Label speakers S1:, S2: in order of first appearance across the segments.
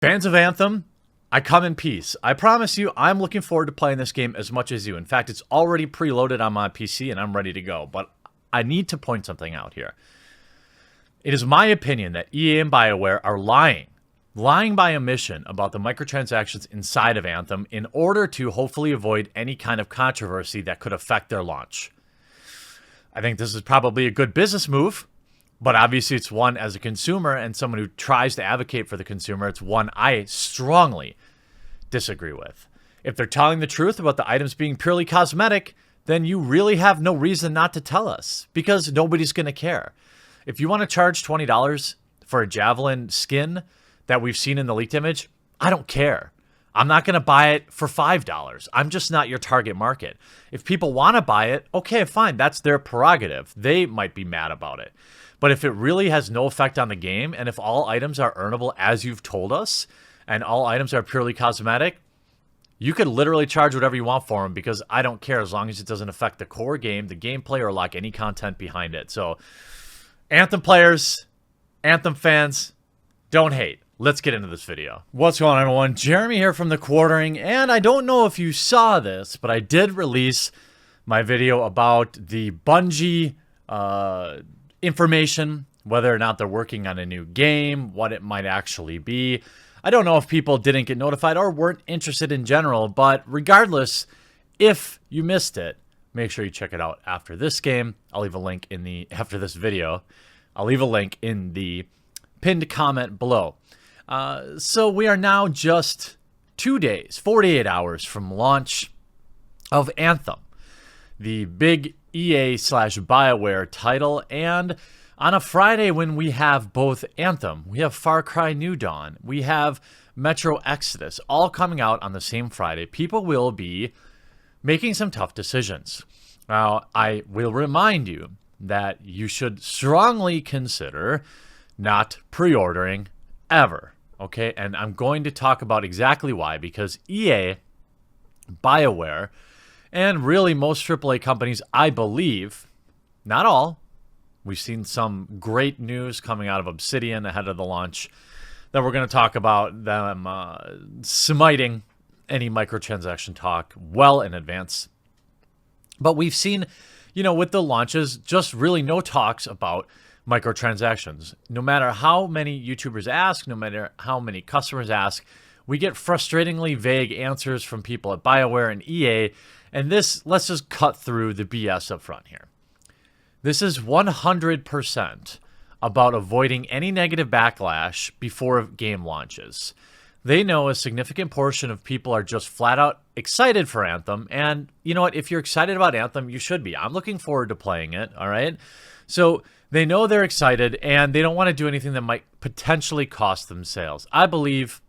S1: Fans of Anthem, I come in peace. I promise you, I'm looking forward to playing this game as much as you. In fact, it's already preloaded on my PC and I'm ready to go. But I need to point something out here. It is my opinion that EA and Bioware are lying by omission about the microtransactions inside of Anthem in order to hopefully avoid any kind of controversy that could affect their launch. I think this is probably a good business move. But obviously, it's one as a consumer and someone who tries to advocate for the consumer. It's one I strongly disagree with. If they're telling the truth about the items being purely cosmetic, then you really have no reason not to tell us because nobody's going to care. If you want to charge $20 for a Javelin skin that we've seen in the leaked image, I don't care. I'm not going to buy it for $5. I'm just not your target market. If people want to buy it, okay, fine. That's their prerogative. They might be mad about it. But if it really has no effect on the game, and if all items are earnable as you've told us, and all items are purely cosmetic, you could literally charge whatever you want for them because I don't care as long as it doesn't affect the core game, the gameplay, or like any content behind it. So, Anthem players, Anthem fans, don't hate. Let's get into this video. What's going on, everyone? Jeremy here from The Quartering, and I don't know if you saw this, but I did release my video about the Bungie information, whether or not they're working on a new game, what it might actually be. I don't know if people didn't get notified or weren't interested in general, but regardless, if you missed it, make sure you check it out after this game. I'll leave a link in the, after this video, I'll leave a link in the pinned comment below. So we are now just 2 days, 48 hours from launch of Anthem, the big EA/Bioware title, and on a Friday when we have both Anthem, we have Far Cry New Dawn, we have Metro Exodus, all coming out on the same Friday, people will be making some tough decisions. Now, I will remind you that you should strongly consider not pre-ordering ever, okay? And I'm going to talk about exactly why, because EA, Bioware, and really most AAA companies, I believe, not all, we've seen some great news coming out of Obsidian ahead of the launch that we're going to talk about them smiting any microtransaction talk well in advance. But we've seen, you know, with the launches, just really no talks about microtransactions. No matter how many YouTubers ask, no matter how many customers ask, we get frustratingly vague answers from people at Bioware and EA. And this, let's just cut through the BS up front here. This is 100% about avoiding any negative backlash before game launches. They know a significant portion of people are just flat out excited for Anthem. And you know what? If you're excited about Anthem, you should be. I'm looking forward to playing it, all right? So they know they're excited and they don't want to do anything that might potentially cost them sales. I believe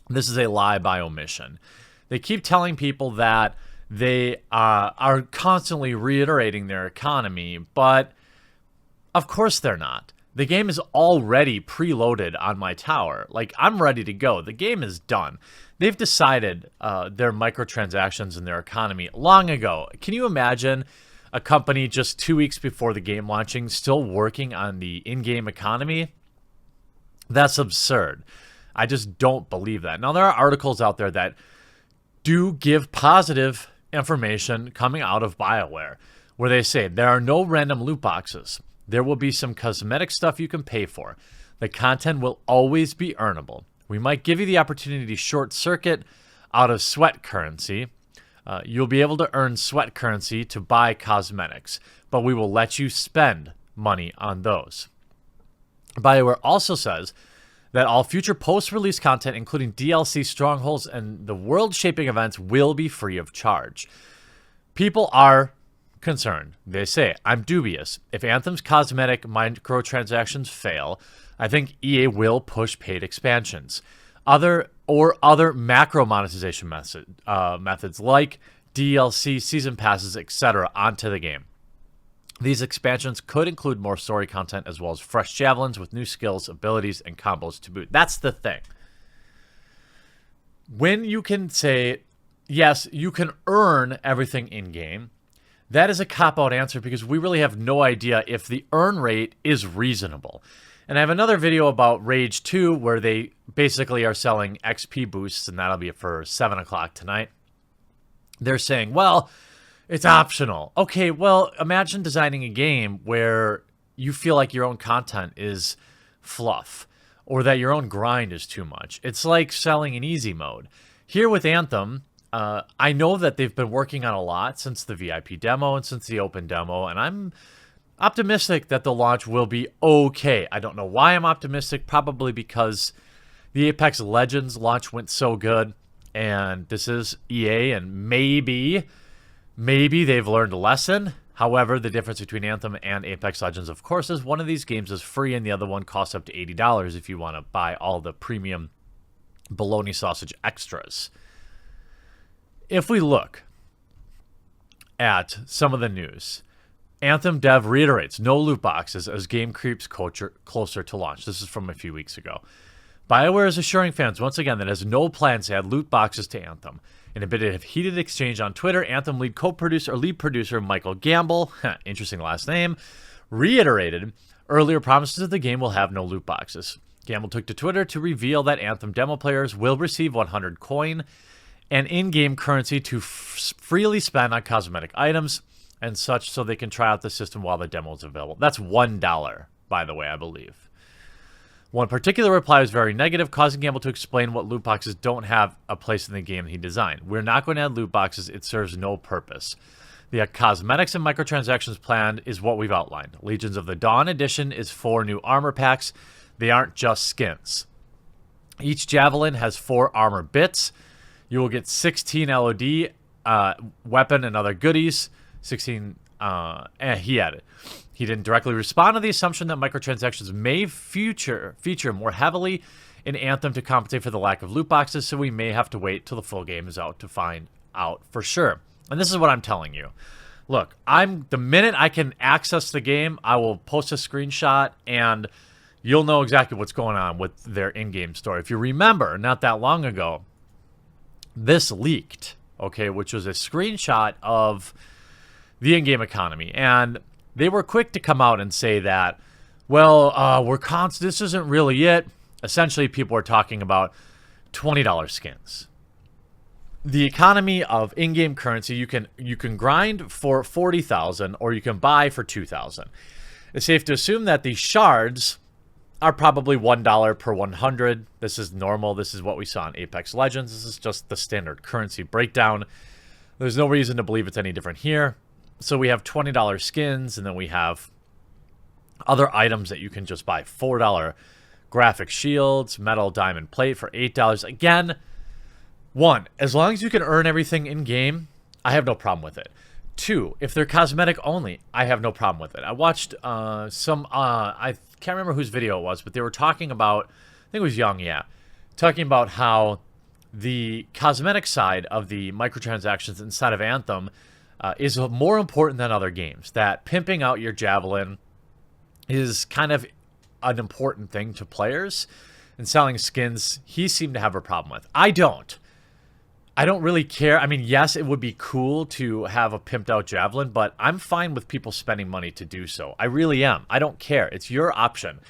S1: this is a lie by omission. They keep telling people that they are constantly reiterating their economy, but of course they're not. The game is already preloaded on my tower. Like, I'm ready to go. The game is done. They've decided their microtransactions and their economy long ago. Can you imagine a company just 2 weeks before the game launching still working on the in-game economy? That's absurd. I just don't believe that. Now, there are articles out there that do give positive information coming out of Bioware, where they say there are no random loot boxes. There will be some cosmetic stuff you can pay for. The content will always be earnable. We might give you the opportunity to short circuit out of sweat currency. You'll be able to earn sweat currency to buy cosmetics, but we will let you spend money on those. Bioware also says that all future post-release content, including DLC, strongholds, and the world-shaping events, will be free of charge. People are concerned. They say, I'm dubious. If Anthem's cosmetic microtransactions fail, I think EA will push paid expansions. Other macro monetization methods like DLC, season passes, etc. onto the game. These expansions could include more story content as well as fresh javelins with new skills, abilities, and combos to boot. That's the thing. When you can say, yes, you can earn everything in-game, that is a cop-out answer because we really have no idea if the earn rate is reasonable. And I have another video about Rage 2 where they basically are selling XP boosts, and that'll be for 7 o'clock tonight. They're saying, well, it's optional. Okay, well, imagine designing a game where you feel like your own content is fluff or that your own grind is too much. It's like selling an easy mode. Here with Anthem, I know that they've been working on a lot since the VIP demo and since the open demo, and I'm optimistic that the launch will be okay. I don't know why I'm optimistic, probably because the Apex Legends launch went so good, and this is EA, and maybe they've learned a lesson. However, the difference between Anthem and Apex Legends, of course, is one of these games is free and the other one costs up to $80 if you want to buy all the premium bologna sausage extras. If we look at some of the news, Anthem dev reiterates no loot boxes as game creeps closer to launch. This is from a few weeks ago. Bioware is assuring fans once again that it has no plans to add loot boxes to Anthem. In a bit of heated exchange on Twitter, Anthem lead producer Michael Gamble, interesting last name, reiterated earlier promises that the game will have no loot boxes. Gamble took to Twitter to reveal that Anthem demo players will receive 100 coin and in-game currency to freely spend on cosmetic items and such so they can try out the system while the demo is available. That's $1, by the way, I believe. One particular reply was very negative, causing Gamble to explain what loot boxes don't have a place in the game he designed. We're not going to add loot boxes. It serves no purpose. The cosmetics and microtransactions planned is what we've outlined. Legions of the Dawn edition is 4 new armor packs. They aren't just skins. Each javelin has 4 armor bits. You will get 16 LOD, weapon, and other goodies. 16, he added. He didn't directly respond to the assumption that microtransactions may feature more heavily in Anthem to compensate for the lack of loot boxes, so we may have to wait till the full game is out to find out for sure. And this is what I'm telling you. Look, the minute I can access the game, I will post a screenshot and you'll know exactly what's going on with their in-game story. If you remember, not that long ago, this leaked, okay, which was a screenshot of the in-game economy. And they were quick to come out and say that, well, this isn't really it. Essentially, people are talking about $20 skins. The economy of in-game currency, you can grind for 40,000 or you can buy for 2,000. It's safe to assume that the shards are probably $1 per 100. This is normal. This is what we saw in Apex Legends. This is just the standard currency breakdown. There's no reason to believe it's any different here. So we have $20 skins, and then we have other items that you can just buy. $4 graphic shields, metal diamond plate for $8. Again, one, as long as you can earn everything in-game, I have no problem with it. Two, if they're cosmetic only, I have no problem with it. I watched I can't remember whose video it was, but they were talking about, I think it was Young, yeah, talking about how the cosmetic side of the microtransactions inside of Anthem is more important than other games. That pimping out your javelin is kind of an important thing to players, and selling skins, he seemed to have a problem with. I don't really care. I mean, yes, it would be cool to have a pimped out javelin, but I'm fine with people spending money to do so. I really am. I don't care. It's your option.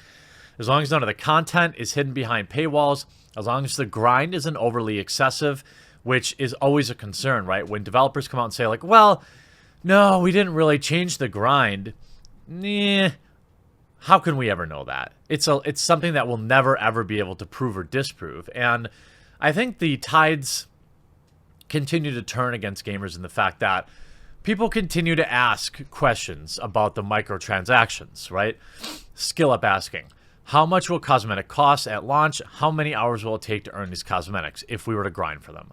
S1: As long as none of the content is hidden behind paywalls, as long as the grind isn't overly excessive, which is always a concern, right? When developers come out and say, like, well, no, we didn't really change the grind. How can we ever know that? It's something that we'll never, ever be able to prove or disprove. And I think the tides continue to turn against gamers in the fact that people continue to ask questions about the microtransactions, right? Skill up asking, how much will cosmetic cost at launch? How many hours will it take to earn these cosmetics if we were to grind for them?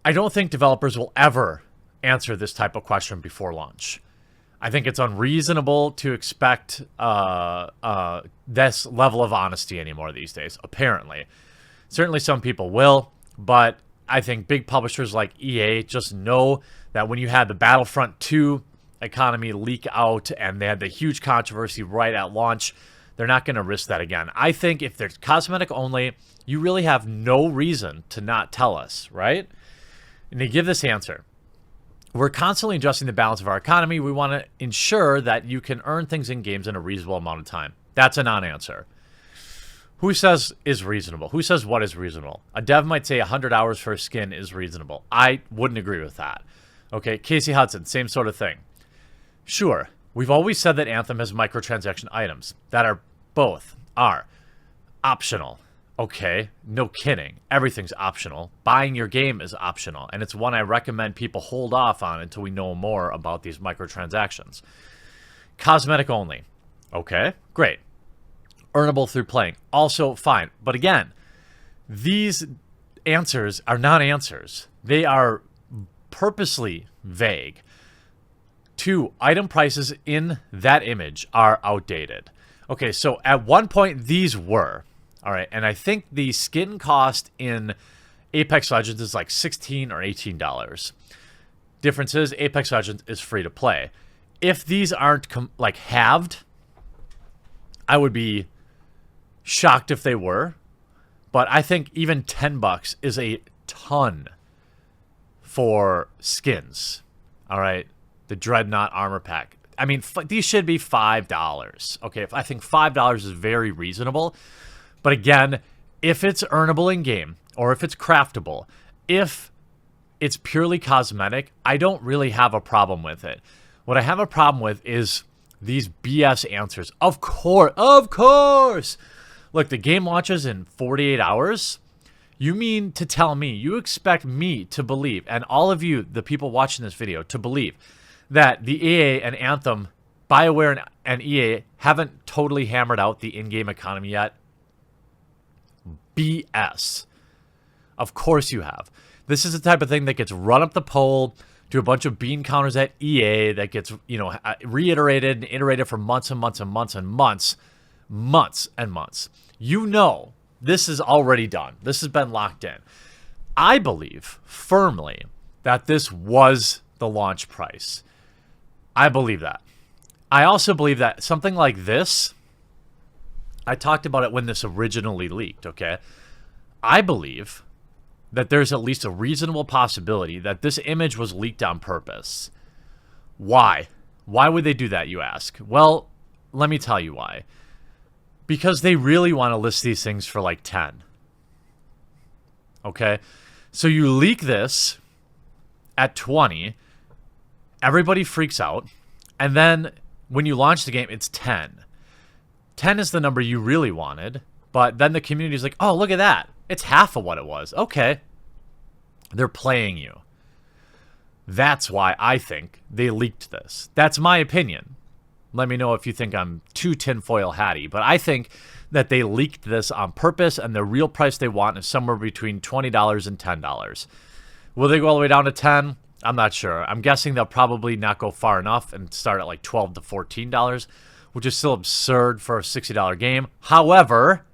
S1: I don't think developers will ever answer this type of question before launch. I think it's unreasonable to expect this level of honesty anymore these days, apparently. Certainly some people will, but I think big publishers like EA just know that when you had the Battlefront 2 economy leak out and they had the huge controversy right at launch, they're not going to risk that again. I think if they're cosmetic only, you really have no reason to not tell us, right? And they give this answer. We're constantly adjusting the balance of our economy. We want to ensure that you can earn things in games in a reasonable amount of time. That's a non-answer. Who says is reasonable? Who says what is reasonable? A dev might say 100 hours for a skin is reasonable. I wouldn't agree with that. Okay, Casey Hudson, same sort of thing. Sure, we've always said that Anthem has microtransaction items that are optional. Okay, no kidding. Everything's optional. Buying your game is optional, and it's one I recommend people hold off on until we know more about these microtransactions. Cosmetic only. Okay, great. Earnable through playing. Also fine. But again, these answers are not answers. They are purposely vague. 2, item prices in that image are outdated. Okay, so at one point these were. All right, and I think the skin cost in Apex Legends is like $16 or $18. Difference is Apex Legends is free to play. If these aren't halved, I would be shocked if they were. But I think even $10 is a ton for skins. All right, the Dreadnought armor pack. I mean, these should be $5. Okay, I think $5 is very reasonable. But again, if it's earnable in-game, or if it's craftable, if it's purely cosmetic, I don't really have a problem with it. What I have a problem with is these BS answers. Of course! Look, the game launches in 48 hours. You mean to tell me, you expect me to believe, and all of you, the people watching this video, to believe that the EA and Anthem, Bioware and EA haven't totally hammered out the in-game economy yet? BS. Of course you have. This is the type of thing that gets run up the pole to a bunch of bean counters at EA that gets, reiterated and iterated for months and months and months and months. Months and months. You know this is already done. This has been locked in. I believe firmly that this was the launch price. I believe that. I also believe that something like this, I talked about it when this originally leaked, okay? I believe that there's at least a reasonable possibility that this image was leaked on purpose. Why? Why would they do that, you ask? Well, let me tell you why. Because they really want to list these things for like 10. Okay? So you leak this at 20, everybody freaks out, and then when you launch the game, it's 10. 10 is the number you really wanted, but then the community's like, oh, look at that. It's half of what it was. Okay. They're playing you. That's why I think they leaked this. That's my opinion. Let me know if you think I'm too tinfoil hatty, but I think that they leaked this on purpose, and the real price they want is somewhere between $20 and $10. Will they go all the way down to 10? I'm not sure. I'm guessing they'll probably not go far enough and start at like $12 to $14, which is still absurd for a $60 game. However,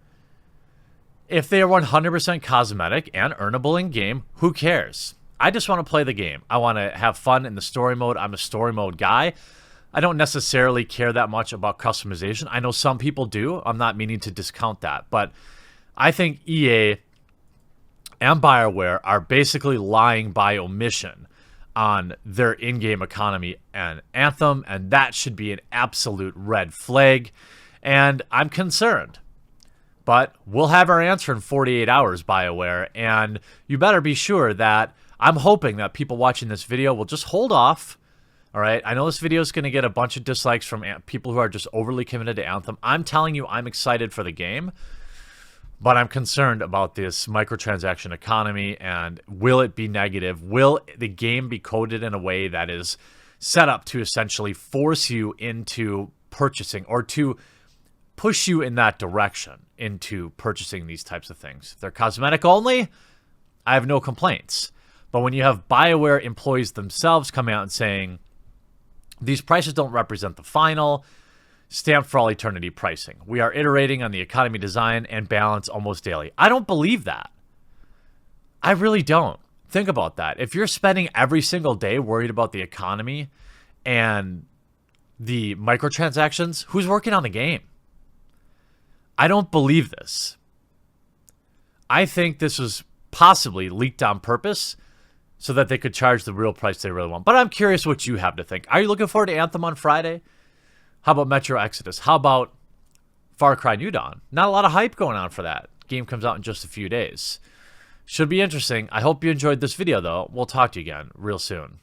S1: if they are 100% cosmetic and earnable in-game, who cares? I just want to play the game. I want to have fun in the story mode. I'm a story mode guy. I don't necessarily care that much about customization. I know some people do. I'm not meaning to discount that. But I think EA and Bioware are basically lying by omission on their in-game economy and Anthem, and that should be an absolute red flag. And I'm concerned. But we'll have our answer in 48 hours, Bioware, and you better be sure that I'm hoping that people watching this video will just hold off. All right, I know this video is going to get a bunch of dislikes from people who are just overly committed to Anthem. I'm telling you, I'm excited for the game, but I'm concerned about this microtransaction economy, and will it be negative? Will the game be coded in a way that is set up to essentially force you into purchasing, or to push you in that direction into purchasing these types of things? If they're cosmetic only, I have no complaints. But when you have Bioware employees themselves coming out and saying, these prices don't represent the final stamped for all eternity pricing. We are iterating on the economy design and balance almost daily. I don't believe that. I really don't. Think about that. If you're spending every single day worried about the economy and the microtransactions, who's working on the game? I don't believe this. I think this was possibly leaked on purpose so that they could charge the real price they really want. But I'm curious what you have to think. Are you looking forward to Anthem on Friday? How about Metro Exodus? How about Far Cry New Dawn. Not a lot of hype going on for that. Game comes out in just a few days. Should be interesting. I hope you enjoyed this video, though. We'll talk to you again real soon.